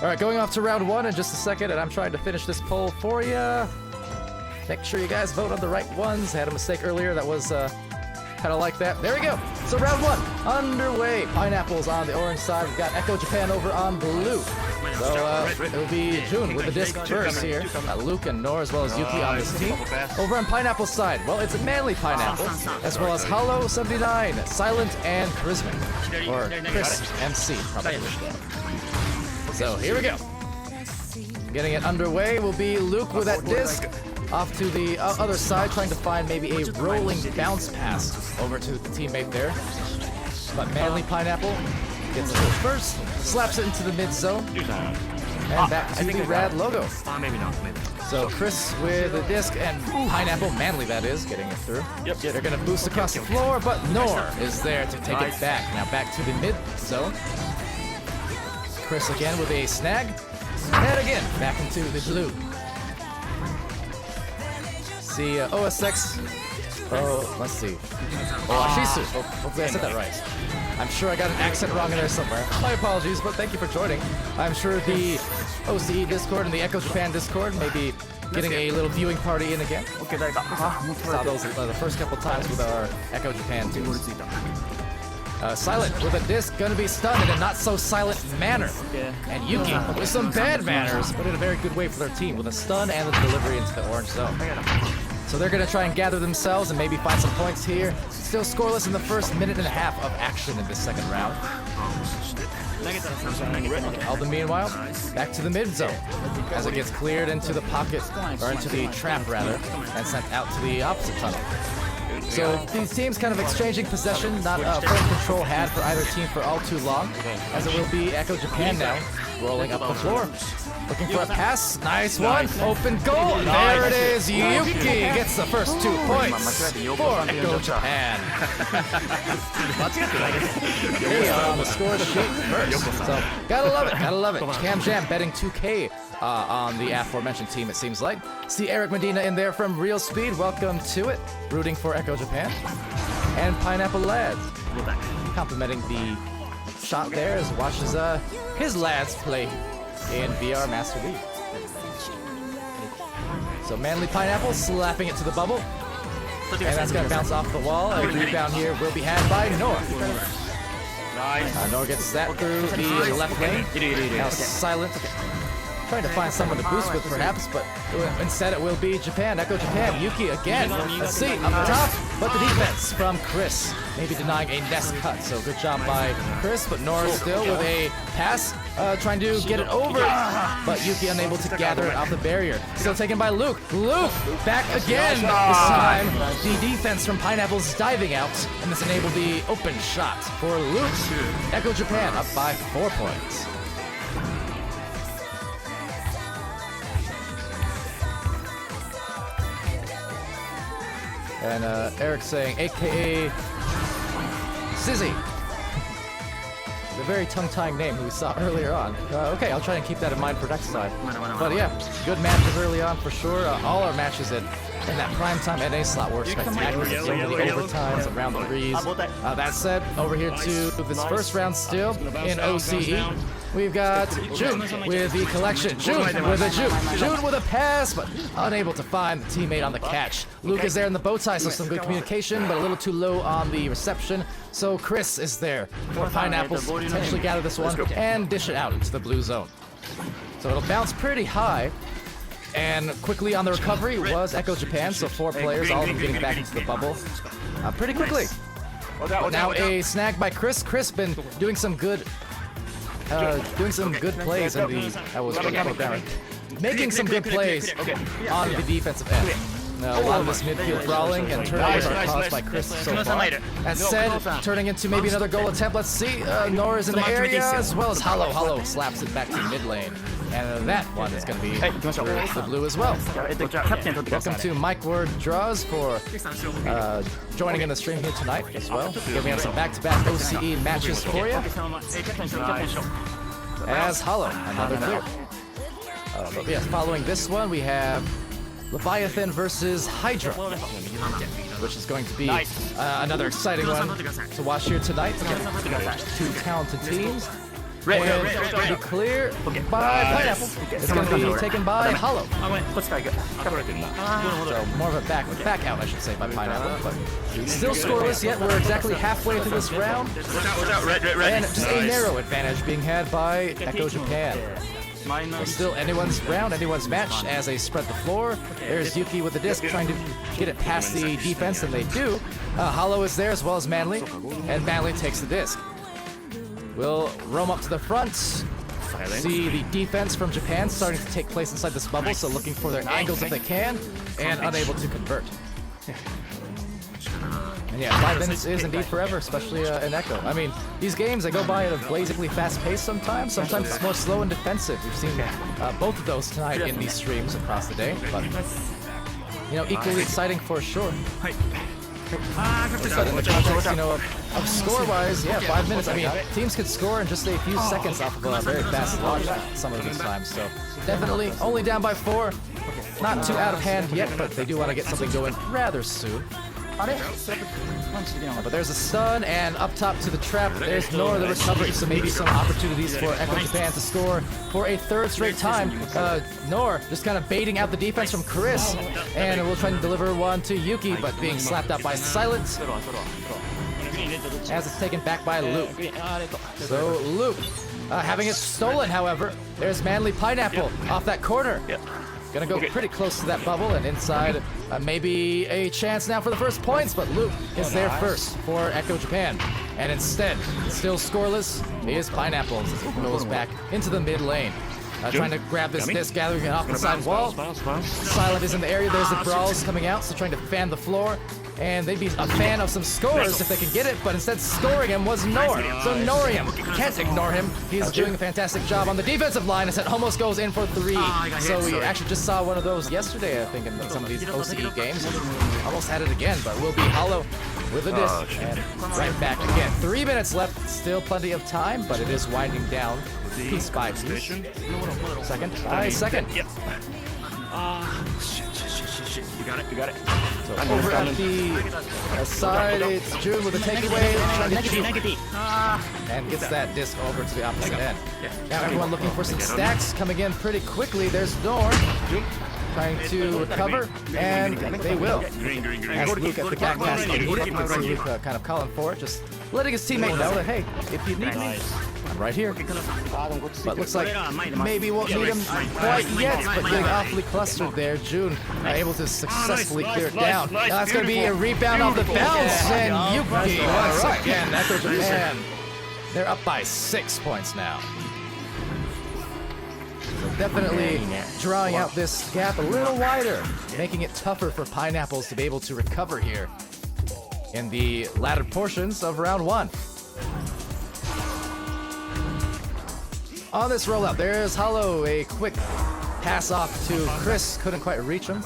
Alright, going off to round 1 in just a second, and I'm trying to finish this poll for you. Make sure you guys vote on the right ones. I had a mistake earlier that was kind of like that. There we go. So round 1 underway. Pineapples on the orange side. We've got Echo Japan over on blue. So it'll be Jun with the disc first here. Luke and Nor as well as Yuki on this team. Over on Pineapple side, well, it's a manly Pineapple, as well as Hollow 79, Silent, and Charisma. Or Chris MC, probably. So here we go. Getting it underway will be Luke with that disc. Off to the other side, trying to find maybe a rolling bounce pass over to the teammate there. But manly Pineapple gets it first, slaps it into the mid zone, and back to the rad logo. So Chris with the disc and Pineapple, manly that is, getting it through. They're gonna boost across the floor, but Nor is there to take it back. Now back to the mid zone. Chris again with a snag, and again back into the blue. See OSX. Oh, let's see. Ashisu. Hopefully I said that right. I'm sure I got an accent wrong in there somewhere. My apologies, but thank you for joining. I'm sure the OCE Discord and the Echo Japan Discord may be getting a little viewing party in again. Saw those the first couple times with our Echo Japan teams. Silent with a disc, gonna be stunned in a not so silent manner. And Yuki with some bad manners, but in a very good way for their team with a stun and the delivery into the orange zone. So they're gonna try and gather themselves and maybe find some points here. Still scoreless in the first minute and a half of action in this second round. All the meanwhile, back to the mid zone as it gets cleared into the pocket, or into the trap rather, and sent out to the opposite tunnel. So these teams kind of exchanging possession, not firm control had for either team for all too long, as it will be Echo Japan now, rolling up the floor. Looking for a pass, nice one, open goal, there it is, Yuki gets the first 2 points for Echo Japan. They are on the score sheet first, so gotta love it. Cam Jam betting 2K on the aforementioned team, it seems like. See Eric Medina in there from Real Speed, welcome to it, rooting for Echo Japan. And Pineapple Lads, complimenting the shot there as watches his lads play in VR Master League. So manly Pineapple slapping it to the bubble, and that's gonna bounce off the wall. A rebound here will be had by Nor. Nor gets that through the left lane. Now Silent, trying to find someone to boost with perhaps, but instead it will be Japan, Echo Japan. Yuki again, let's see, up top, but the defense from Chris, maybe denying a nest cut, so good job by Chris, but Nor still with a pass, trying to get it over, but Yuki unable to gather it off the barrier. Still taken by Luke. Luke, back again, this time the defense from Pineapple's diving out, and this enabled the open shot for Luke. Echo Japan up by 4 points. And Eric saying, AKA Sizzy. The very tongue-tying name who we saw earlier on. Okay, I'll try and keep that in mind for next time. But yeah, good matches early on for sure. All our matches in that primetime NA slot were spectacular. So many overtimes and round threes. That said, over here to this first round still in OCE. We've got Jun with the collection. Jun with a juke. Jun with a pass, but unable to find the teammate on the catch. Luke is there in the bow tie, so some good communication, but a little too low on the reception. So Chris is there for Pineapples to potentially gather this one and dish it out into the blue zone. So it'll bounce pretty high. And quickly on the recovery was Echo Japan, so 4 players, all of them getting back into the bubble pretty quickly. But now a snag by Chris. Chris been doing some good plays in the making some good plays on the defensive end. A lot of this midfield brawling and turnovers are caused by Chris so far. That said, turning into maybe another goal attempt. Let's see. Nor is in the area as well as Hollow. Hollow slaps it back to mid lane. And that one is going to be the blue as well. Welcome to Mike Ward Draws for joining in the stream here tonight as well. We have some back-to-back OCE matches for you. As Hollow, another clear. But yes, following this one, we have Leviathan versus Hydra, which is going to be another exciting one to watch here tonight. 2 talented teams. And be clear by Pineapple. It's going to be taken by Hollow. So more of a back out, I should say, by Pineapple. But still scoreless yet. We're exactly halfway through this round. And just a narrow advantage being had by Echo Japan. So still anyone's round, anyone's match as they spread the floor. There's Yuki with the disc trying to get it past the defense, and they do. Hollow is there as well as Manly, and Manly takes the disc. We'll roam up to the front. See the defense from Japan starting to take place inside this bubble, so looking for their angles if they can, and unable to convert. And yeah, 5 minutes is indeed forever, especially in Echo. I mean, these games, they go by at a blazingly fast pace sometimes. Sometimes it's more slow and defensive. We've seen both of those tonight in these streams across the day, but, you know, equally exciting for sure. But in the context, you know, of score-wise, yeah, 5 minutes. I mean, teams could score in just a few seconds off of a very fast launch some of these times. So definitely only down by 4. Not too out of hand yet, but they do want to get something going rather soon. But there's a stun, and up top to the trap, there's Nor the recovery, so maybe some opportunities for Echo Japan to score for a 3rd straight time. Nor just kind of baiting out the defense from Chris, and we'll try to deliver one to Yuki, but being slapped out by Silence as it's taken back by Luke. So Luke having it stolen, however. There's Manly Pineapple off that corner. Gonna go pretty close to that bubble, and inside maybe a chance now for the first points, but Luke is there first for Echo Japan. And instead, still scoreless, is Pineapple as he goes back into the mid lane. Trying to grab this disc, gathering it off the side wall. Silent is in the area, there's the brawls coming out, so trying to fan the floor. And they'd be a fan of some scores if they can get it, but instead scoring him was Nor. So Norium can't ignore him. He's doing a fantastic job on the defensive line as it almost goes in for 3. So we actually just saw one of those yesterday, I think, in some of these OCE games. Almost had it again, but we'll be Hollow with a disc. And right back again. 3 minutes left, still plenty of time, but it is winding down piece by piece. Second by second. You got it. So over at the side, it's June with a takeaway, and gets that disc over to the opposite end. Now everyone looking for some stacks coming in pretty quickly. There's Nor trying to recover, and they will. As Luke at the back pass, you can see Luke kind of calling for it, just letting his teammate know that, hey, if you need me, I'm right here. But looks like maybe won't need him quite yet, but getting awfully clustered there. June able to successfully clear it down. Now that's going to be a rebound off the bounce, and Yuki once again, Echo Japan. They're up by 6 points now. So definitely drawing out this gap a little wider, making it tougher for Pineapples to be able to recover here in the latter portions of round 1. On this rollout, there's Hollow, a quick pass off to Chris, couldn't quite reach him,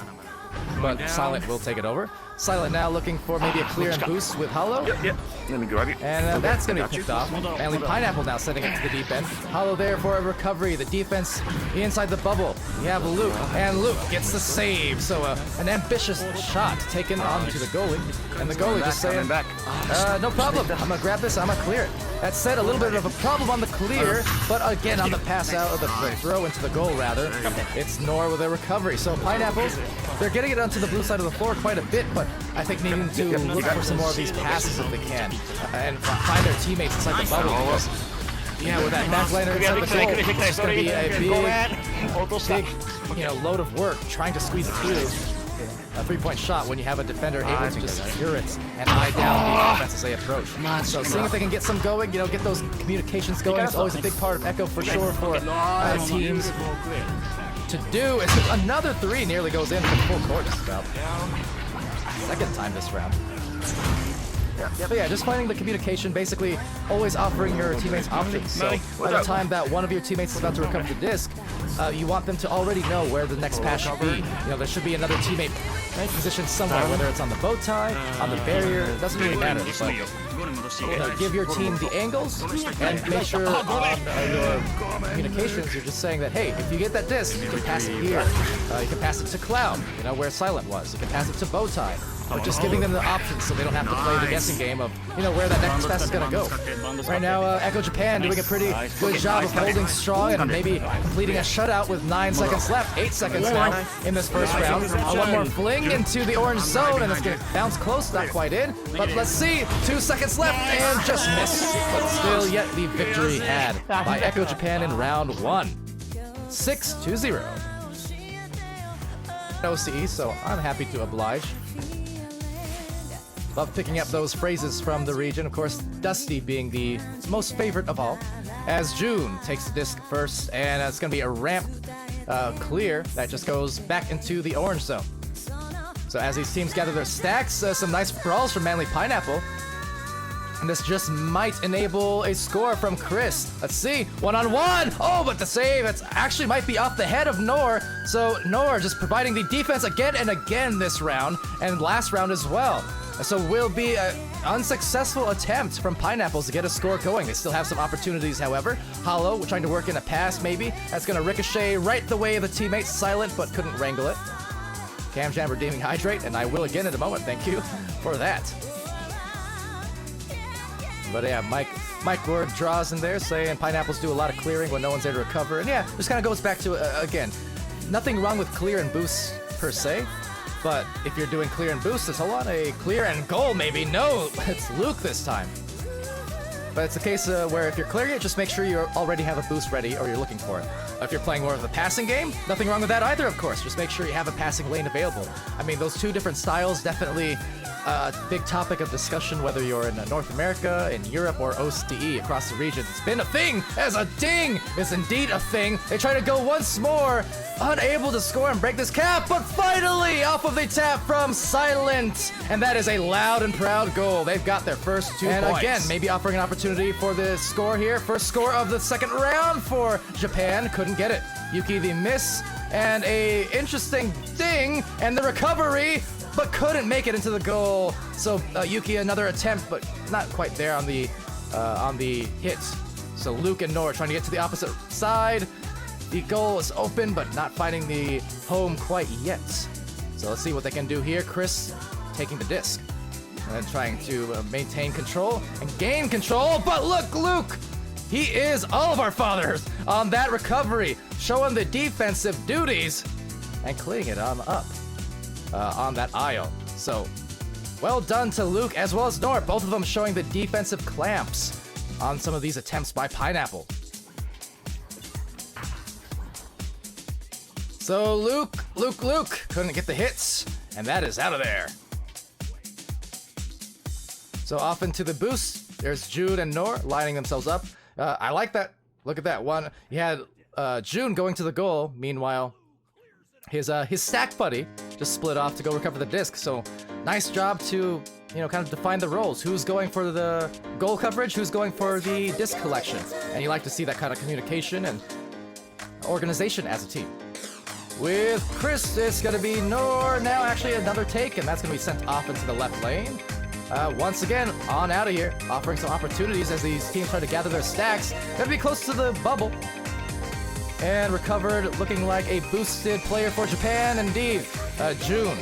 but Silent will take it over. Silent now looking for maybe a clear and boost with Hollow. Let me grab it. And that's going to be picked off. Manly Pineapple now setting it to the deep end. Hollow there for a recovery. The defense inside the bubble. You have Luke, and Luke gets the save. So an ambitious shot taken onto the goalie. And the goalie just saying, no problem. I'm going to grab this. I'm going to clear it. That said, a little bit of a problem on the clear, but again on the pass out, or the throw into the goal rather, it's Nor with a recovery. So Pineapples, they're getting it onto the blue side of the floor quite a bit, but I think needing to look for some more of these passes if they can, and find their teammates inside the bubble. Because, yeah, with that backliner inside the goal, it's going to be a big, load of work trying to squeeze it through. A 3-point shot when you have a defender able to just secure it and eye down the offense as they approach. So seeing if they can get some going, get those communications going, is always a big part of Echo for sure for teams to do. As another 3 nearly goes in from full court. Just about second time this round. But yeah, just finding the communication, basically always offering your teammates options. So by the time that one of your teammates is about to recover the disc, you want them to already know where the next pass should be. There should be another teammate positioned somewhere, whether it's on the bow tie, on the barrier, it doesn't really matter. But give your team the angles and make sure on your communications you're just saying that, hey, if you get that disc, you can pass it here. You can pass it to Cloud, where Silent was. You can pass it to Bowtie. but just giving them the options so they don't have to play the guessing game of, where that next pass is going to go. Right now, Echo Japan doing a pretty good job of holding strong and maybe completing a shutout with 9 seconds left. 8 seconds now in this first round. One more fling into the orange zone, and it's going to bounce close, not quite in. But let's see, 2 seconds left, and just missed. But still yet the victory had by Echo Japan in round 1. 6-0. OCE, so I'm happy to oblige. Love picking up those phrases from the region. Of course, Dusty being the most favorite of all. As June takes the disc first, and it's going to be a ramp clear that just goes back into the orange zone. So as these teams gather their stacks, some nice brawls from Manly Pineapple. And this just might enable a score from Chris. Let's see, one-on-one. Oh, but the save, it's actually might be off the head of Nor. So Nor just providing the defense again and again this round, and last round as well. So will be an unsuccessful attempt from Pineapples to get a score going. They still have some opportunities, however. Hollow trying to work in a pass, maybe. That's going to ricochet right the way of the teammate. Silent, but couldn't wrangle it. Cam Jam redeeming Hydrate, and I will again in a moment. Thank you for that. But yeah, Mike Ward draws in there, saying Pineapples do a lot of clearing when no one's there to recover. And yeah, this kind of goes back to, again, nothing wrong with clear and boost per se. But if you're doing clear and boost, there's a lot of clear and goal maybe. No, it's Luke this time. But it's a case where if you're clearing it, just make sure you already have a boost ready or you're looking for it. If you're playing more of a passing game, nothing wrong with that either, of course. Just make sure you have a passing lane available. I mean, those two different styles definitely a big topic of discussion, whether you're in North America, in Europe, or OCE across the region. It's been a thing as a ding is indeed a thing. They try to go once more, unable to score and break this cap, but finally off of the tap from Silent. And that is a loud and proud goal. They've got their first 2 points. And again, maybe offering an opportunity for the score here. First score of the second round for Japan. Couldn't get it. Yuki the miss, and a interesting ding, and the recovery, but couldn't make it into the goal. So Yuki another attempt, but not quite there on the hit. So Luke and Nor trying to get to the opposite side. The goal is open, but not finding the home quite yet. So let's see what they can do here. Chris taking the disc and trying to maintain control and gain control. But look, Luke, he is all of our fathers on that recovery, showing the defensive duties and clearing it on up. On that aisle. So, well done to Luke as well as Nor, both of them showing the defensive clamps on some of these attempts by Pineapple. So Luke couldn't get the hits, and that is out of there. So off into the boost, there's June and Nor lining themselves up. I like that. Look at that one. You had June going to the goal, meanwhile his stack buddy just split off to go recover the disc. So nice job to, kind of define the roles. Who's going for the goal coverage? Who's going for the disc collection? And you like to see that kind of communication and organization as a team. With Chris, it's going to be Nor now actually another take, and that's going to be sent off into the left lane. Once again, on out of here, offering some opportunities as these teams try to gather their stacks. Going to be close to the bubble. And recovered, looking like a boosted player for Japan, indeed. June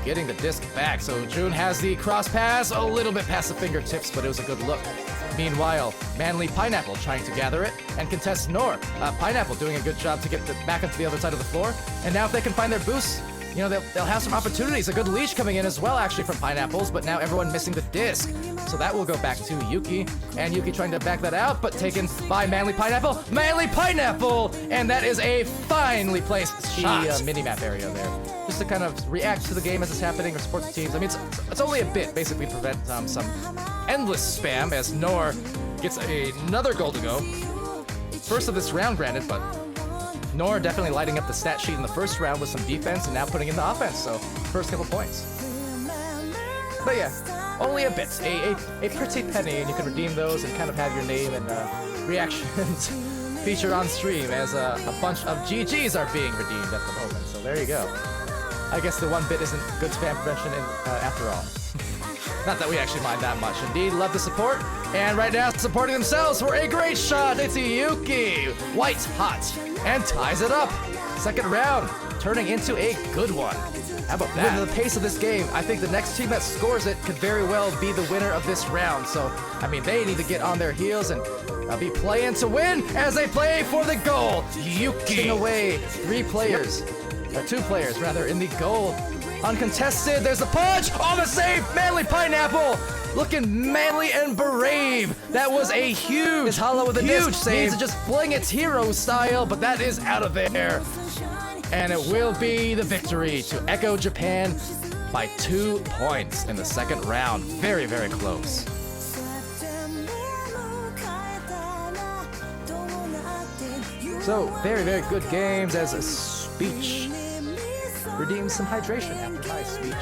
getting the disc back. So June has the cross pass, a little bit past the fingertips, but it was a good look. Meanwhile, Manly Pineapple trying to gather it and contest Nor. Pineapple doing a good job to get back onto the other side of the floor. And now if they can find their boost, they'll have some opportunities. A good leash coming in as well, actually, from Pineapples, but now everyone missing the disc. So that will go back to Yuki, and Yuki trying to back that out, but taken by Manly Pineapple. Manly Pineapple! And that is a finely placed shot. Minimap area there. Just to kind of react to the game as it's happening or support the teams. I mean, it's only a bit, basically, to prevent some endless spam as Nor gets another goal to go. First of this round, granted, but Nor definitely lighting up the stat sheet in the first round with some defense and now putting in the offense, so first couple points. But yeah, only a bit. A pretty penny, and you can redeem those and kind of have your name and reactions featured on stream as a bunch of GGs are being redeemed at the moment, so there you go. I guess the 1 bit isn't good spam prevention after all. Not that we actually mind that much. Indeed, love the support. And right now, supporting themselves for a great shot. It's Yuki. White hot. And ties it up. Second round, turning into a good one. How about that? With the pace of this game, I think the next team that scores it could very well be the winner of this round. So, I mean, they need to get on their heels and be playing to win as they play for the goal. Yuki away 2 players rather, in the goal. Uncontested, there's the punch! Oh, the save! Manly Pineapple! Looking manly and brave. That was a huge hollow with a huge save. Needs to just fling its hero style, but that is out of there. And it will be the victory to Echo Japan by 2 points in the second round. Very, very close. So, very, very good games as a speech. Redeem some hydration after my speech.